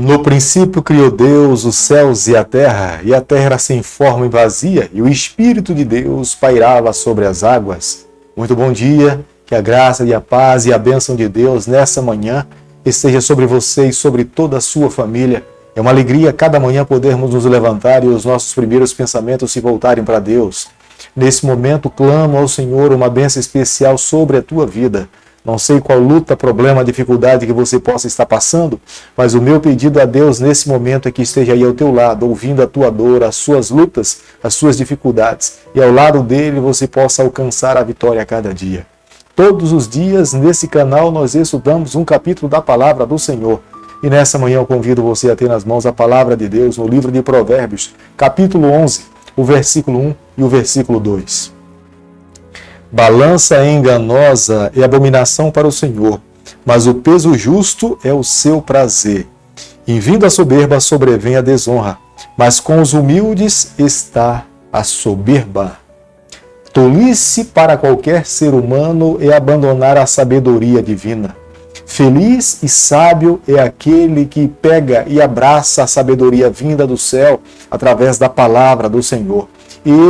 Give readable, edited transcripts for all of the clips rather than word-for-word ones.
No princípio criou Deus os céus e a terra era sem forma e vazia, e o Espírito de Deus pairava sobre as águas. Muito bom dia, que a graça e a paz e a bênção de Deus nessa manhã esteja sobre você e sobre toda a sua família. É uma alegria cada manhã podermos nos levantar e os nossos primeiros pensamentos se voltarem para Deus. Nesse momento, clamo ao Senhor uma bênção especial sobre a tua vida. Não sei qual luta, problema, dificuldade que você possa estar passando, mas o meu pedido a Deus nesse momento é que esteja aí ao teu lado, ouvindo a tua dor, as suas lutas, as suas dificuldades, e ao lado dele você possa alcançar a vitória a cada dia. Todos os dias, nesse canal, nós estudamos um capítulo da palavra do Senhor. E nessa manhã eu convido você a ter nas mãos a palavra de Deus no livro de Provérbios, capítulo 11, o versículo 1 e o versículo 2. Balança enganosa é abominação para o Senhor, mas o peso justo é o seu prazer. Em vindo a soberba sobrevém a desonra, mas com os humildes está a soberba. Tolice para qualquer ser humano é abandonar a sabedoria divina. Feliz e sábio é aquele que pega e abraça a sabedoria vinda do céu através da palavra do Senhor.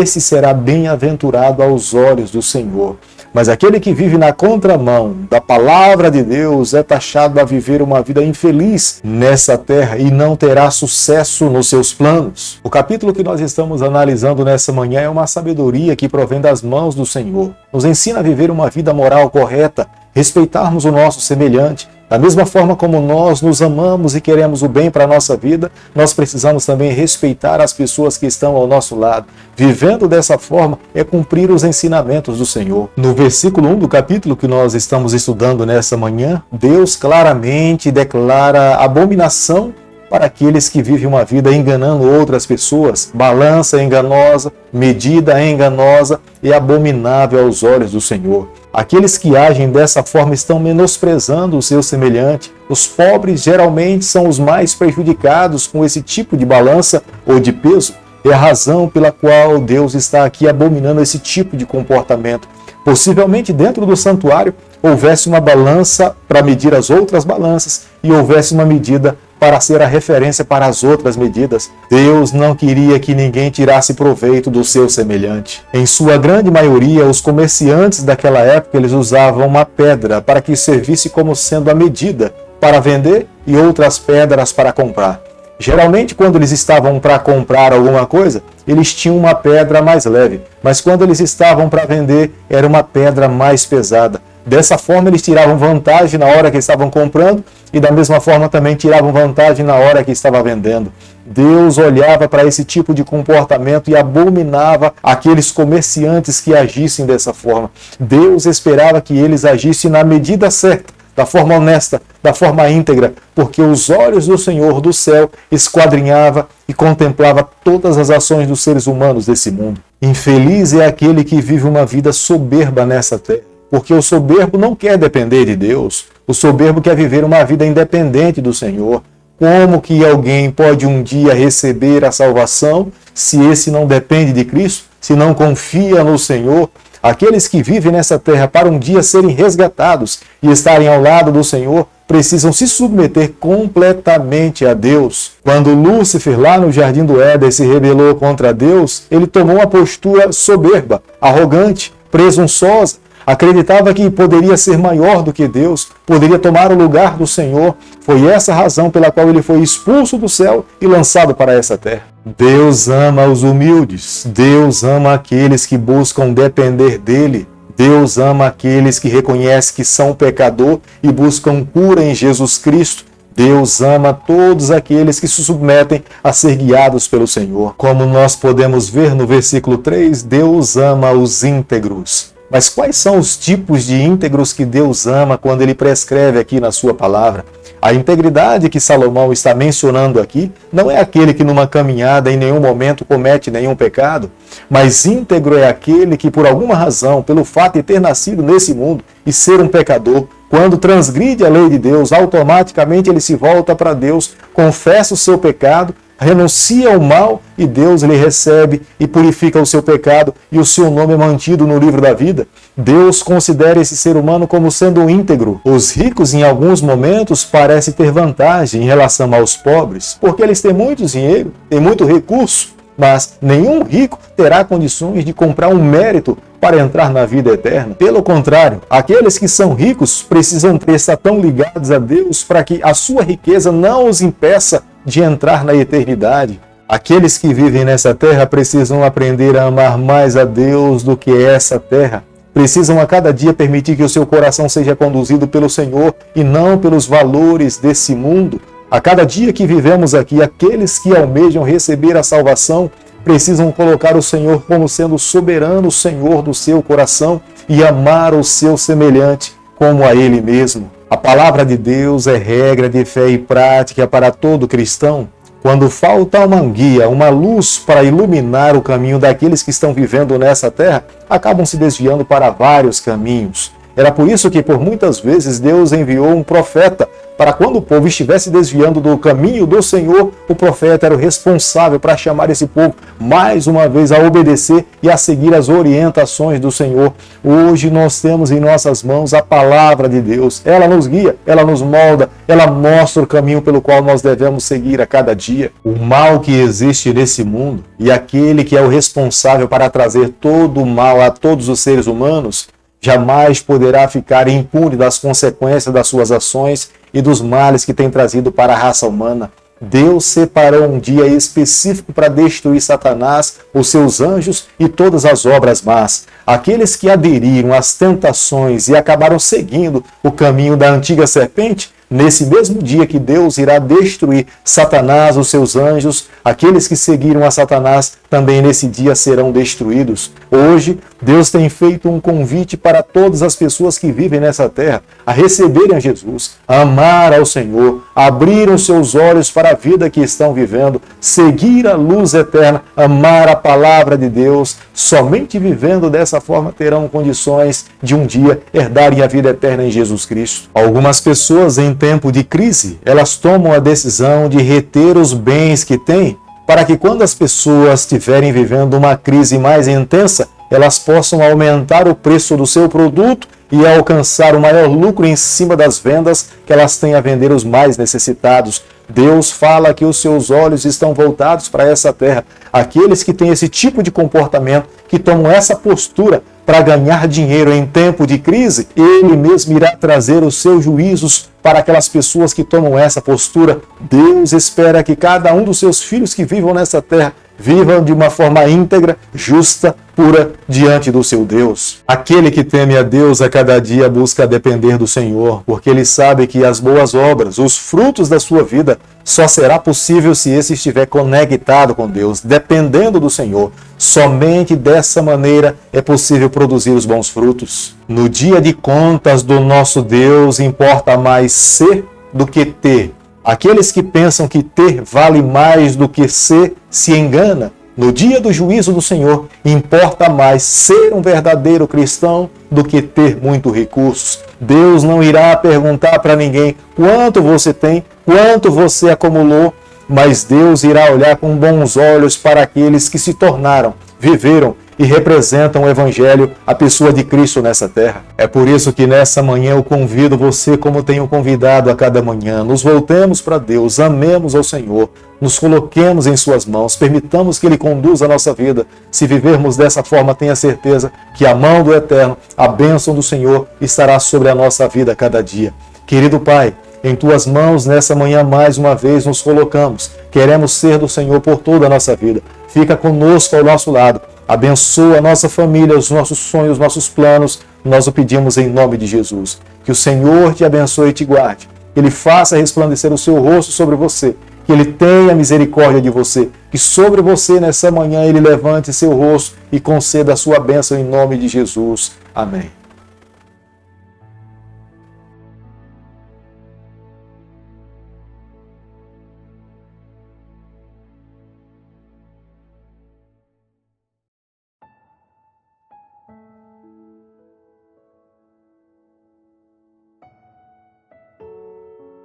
Esse será bem-aventurado aos olhos do Senhor. Mas aquele que vive na contramão da palavra de Deus é taxado a viver uma vida infeliz nessa terra e não terá sucesso nos seus planos. O capítulo que nós estamos analisando nessa manhã é uma sabedoria que provém das mãos do Senhor. Nos ensina a viver uma vida moral correta, respeitarmos o nosso semelhante. Da mesma forma como nós nos amamos e queremos o bem para a nossa vida, nós precisamos também respeitar as pessoas que estão ao nosso lado. Vivendo dessa forma é cumprir os ensinamentos do Senhor. No versículo 1 do capítulo que nós estamos estudando nessa manhã, Deus claramente declara abominação para aqueles que vivem uma vida enganando outras pessoas. Balança enganosa, medida enganosa e abominável aos olhos do Senhor. Aqueles que agem dessa forma estão menosprezando o seu semelhante. Os pobres geralmente são os mais prejudicados com esse tipo de balança ou de peso. É a razão pela qual Deus está aqui abominando esse tipo de comportamento. Possivelmente dentro do santuário houvesse uma balança para medir as outras balanças e houvesse uma medida para ser a referência para as outras medidas. Deus não queria que ninguém tirasse proveito do seu semelhante. Em sua grande maioria, os comerciantes daquela época eles usavam uma pedra para que servisse como sendo a medida para vender e outras pedras para comprar. Geralmente, quando eles estavam para comprar alguma coisa, eles tinham uma pedra mais leve, mas quando eles estavam para vender, era uma pedra mais pesada. Dessa forma, eles tiravam vantagem na hora que estavam comprando e da mesma forma também tiravam vantagem na hora que estava vendendo. Deus olhava para esse tipo de comportamento e abominava aqueles comerciantes que agissem dessa forma. Deus esperava que eles agissem na medida certa, da forma honesta, da forma íntegra, porque os olhos do Senhor do céu esquadrinhava e contemplava todas as ações dos seres humanos desse mundo. Infeliz é aquele que vive uma vida soberba nessa terra, porque o soberbo não quer depender de Deus. O soberbo quer viver uma vida independente do Senhor. Como que alguém pode um dia receber a salvação se esse não depende de Cristo, se não confia no Senhor? Aqueles que vivem nessa terra para um dia serem resgatados e estarem ao lado do Senhor, precisam se submeter completamente a Deus. Quando Lúcifer, lá no Jardim do Éden, se rebelou contra Deus, ele tomou uma postura soberba, arrogante, presunçosa, acreditava que poderia ser maior do que Deus, poderia tomar o lugar do Senhor. Foi essa a razão pela qual ele foi expulso do céu e lançado para essa terra. Deus ama os humildes, Deus ama aqueles que buscam depender dele, Deus ama aqueles que reconhecem que são pecador e buscam cura em Jesus Cristo. Deus ama todos aqueles que se submetem a ser guiados pelo Senhor. Como nós podemos ver no versículo 3, Deus ama os íntegros. Mas quais são os tipos de íntegros que Deus ama quando ele prescreve aqui na sua palavra? A integridade que Salomão está mencionando aqui não é aquele que numa caminhada em nenhum momento comete nenhum pecado, mas íntegro é aquele que por alguma razão, pelo fato de ter nascido nesse mundo e ser um pecador, quando transgride a lei de Deus, automaticamente ele se volta para Deus, confessa o seu pecado, renuncia ao mal e Deus lhe recebe e purifica o seu pecado e o seu nome é mantido no livro da vida. Deus considera esse ser humano como sendo íntegro. Os ricos, em alguns momentos, parecem ter vantagem em relação aos pobres, porque eles têm muito dinheiro, têm muito recurso, mas nenhum rico terá condições de comprar um mérito para entrar na vida eterna. Pelo contrário, aqueles que são ricos precisam estar tão ligados a Deus para que a sua riqueza não os impeça de entrar na eternidade. Aqueles que vivem nessa terra precisam aprender a amar mais a Deus do que essa terra. Precisam a cada dia permitir que o seu coração seja conduzido pelo Senhor e não pelos valores desse mundo. A cada dia que vivemos aqui, aqueles que almejam receber a salvação precisam colocar o Senhor como sendo o soberano Senhor do seu coração e amar o seu semelhante como a Ele mesmo. A palavra de Deus é regra de fé e prática para todo cristão. Quando falta uma guia, uma luz para iluminar o caminho daqueles que estão vivendo nessa terra, acabam se desviando para vários caminhos. Era por isso que por muitas vezes Deus enviou um profeta para quando o povo estivesse desviando do caminho do Senhor, o profeta era o responsável para chamar esse povo mais uma vez a obedecer e a seguir as orientações do Senhor. Hoje nós temos em nossas mãos a palavra de Deus. Ela nos guia, ela nos molda, ela mostra o caminho pelo qual nós devemos seguir a cada dia. O mal que existe nesse mundo e aquele que é o responsável para trazer todo o mal a todos os seres humanos jamais poderá ficar impune das consequências das suas ações e dos males que tem trazido para a raça humana. Deus separou um dia específico para destruir Satanás, os seus anjos e todas as obras más. Aqueles que aderiram às tentações e acabaram seguindo o caminho da antiga serpente, nesse mesmo dia que Deus irá destruir Satanás, os seus anjos, aqueles que seguiram a Satanás também nesse dia serão destruídos. Hoje, Deus tem feito um convite para todas as pessoas que vivem nessa terra a receberem a Jesus, a amar ao Senhor, abrir os seus olhos para a vida que estão vivendo, seguir a luz eterna, amar a palavra de Deus. Somente vivendo dessa forma terão condições de um dia herdarem a vida eterna em Jesus Cristo. Algumas pessoas em tempo de crise, elas tomam a decisão de reter os bens que têm, para que quando as pessoas estiverem vivendo uma crise mais intensa, elas possam aumentar o preço do seu produto e alcançar o maior lucro em cima das vendas que elas têm a vender os mais necessitados. Deus fala que os seus olhos estão voltados para essa terra. Aqueles que têm esse tipo de comportamento, que tomam essa postura para ganhar dinheiro em tempo de crise, Ele mesmo irá trazer os seus juízos para aquelas pessoas que tomam essa postura. Deus espera que cada um dos seus filhos que vivam nessa terra vivam de uma forma íntegra, justa, pura diante do seu Deus. Aquele que teme a Deus a cada dia busca depender do Senhor, porque ele sabe que as boas obras, os frutos da sua vida, só será possível se esse estiver conectado com Deus, dependendo do Senhor. Somente dessa maneira é possível produzir os bons frutos. No dia de contas do nosso Deus, importa mais ser do que ter. Aqueles que pensam que ter vale mais do que ser, se engana. No dia do juízo do Senhor, importa mais ser um verdadeiro cristão do que ter muitos recursos. Deus não irá perguntar para ninguém quanto você tem, quanto você acumulou, mas Deus irá olhar com bons olhos para aqueles que se tornaram, viveram e representam o Evangelho, a pessoa de Cristo nessa terra. É por isso que nessa manhã eu convido você, como tenho convidado a cada manhã, nos voltemos para Deus, amemos ao Senhor, nos coloquemos em suas mãos, permitamos que Ele conduza a nossa vida. Se vivermos dessa forma, tenha certeza que a mão do Eterno, a bênção do Senhor estará sobre a nossa vida a cada dia. Querido Pai, em Tuas mãos, nessa manhã, mais uma vez, nos colocamos. Queremos ser do Senhor por toda a nossa vida. Fica conosco ao nosso lado. Abençoa a nossa família, os nossos sonhos, os nossos planos. Nós o pedimos em nome de Jesus. Que o Senhor te abençoe e te guarde. Que Ele faça resplandecer o seu rosto sobre você. Que Ele tenha misericórdia de você. Que sobre você, nessa manhã, Ele levante seu rosto e conceda a sua bênção em nome de Jesus. Amém.